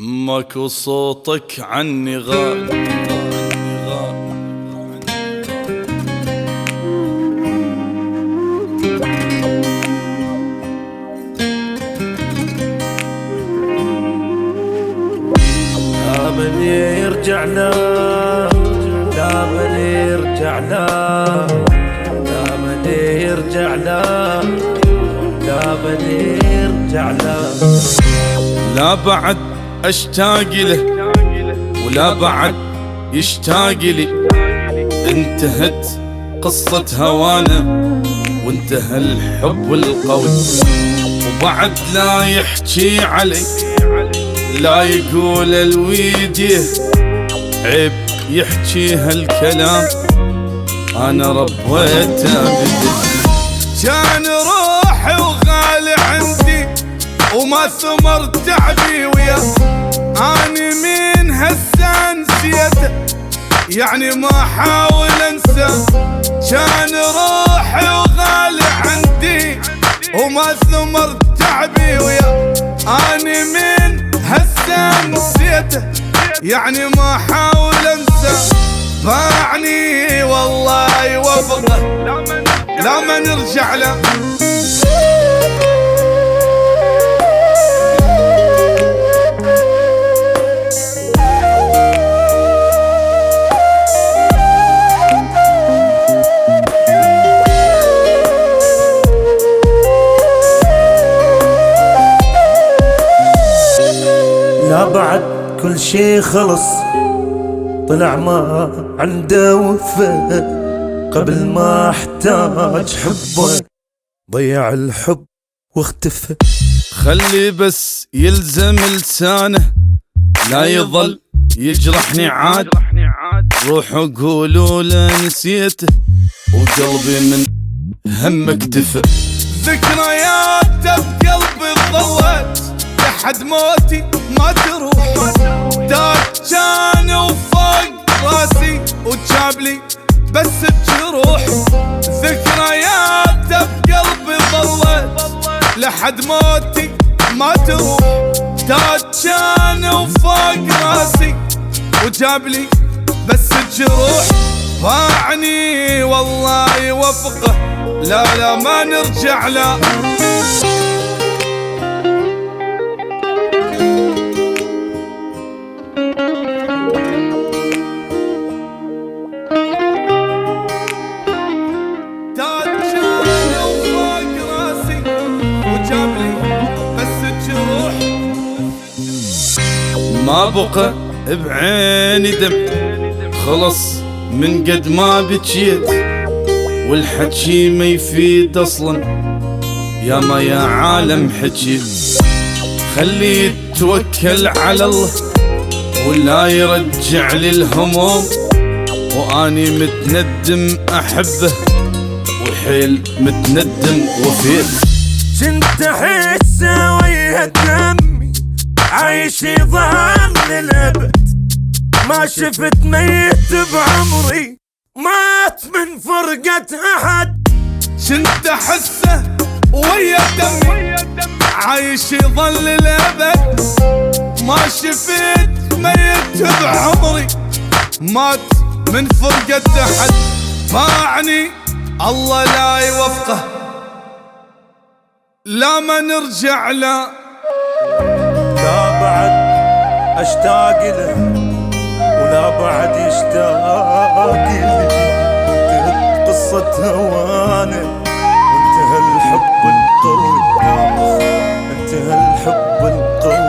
ماكو صوتك عني غاب. لا من يرجع لا، لا من يرجع لا، لا من يرجع لا، لا من يرجع لا. لا بعد اشتاق له ولا بعد يشتاق لي، انتهت قصة هوانا وانتهى الحب القوي، وبعد لا يحكي علي لا يقول الويديه، عيب يحكي هالكلام انا ربيته بدي. كان روحي وغالي عندي وما ثمر تعبي وياه، اني من هسه نسيته يعني ما حاول انسى. كان روحي وغالي عندي وما ثمر تعبي وياه، اني من هسه نسيته يعني ما حاول انسى. باعني والله يوفقه لا ما نرجع له. لا بعد كل شي خلص، طلع ما عنده وفا، قبل ما احتاج حبه ضيع الحب واختفى. خلي بس يلزم لسانه لا يظل يجرحني عاد، روحوا قولوا له نسيته وقلبي من هم اكتفى. ذكرياته بقلبي ضوت لحد موتي ما تروح، داك كان وفوق راسي وجاب لي بس بجروح. ذكرياته بقلبي ضوت لحد موتي ما تروح، داك كان وفوق راسي وجاب لي بس بجروح. باعني والله يوفقه لا لا ما نرجع له. ما بقى بعيني دم خلص من قد ما بكيت، والحكي ما يفيد اصلا يا ما يا عالم حكيت. خلي توكل على الله ولا يرجع لي الهموم، واني متندم احبه وحيل متندم وفيت. كنت احس ويا دمي عايش يظهر للابد، ما شفت ميت بعمري مات من فرقة احد. كنت احسه ويا دمي عايش يظل للابد، ما شفت ميت بعمري مات من فرقة احد. باعني الله لا يوفقه لا ما نرجع له. لا بعد اشتاق له ولا بعد يشتاق لي، انتهت قصة هوانا وانتهى الحب القوي، انتهى الحب القوي.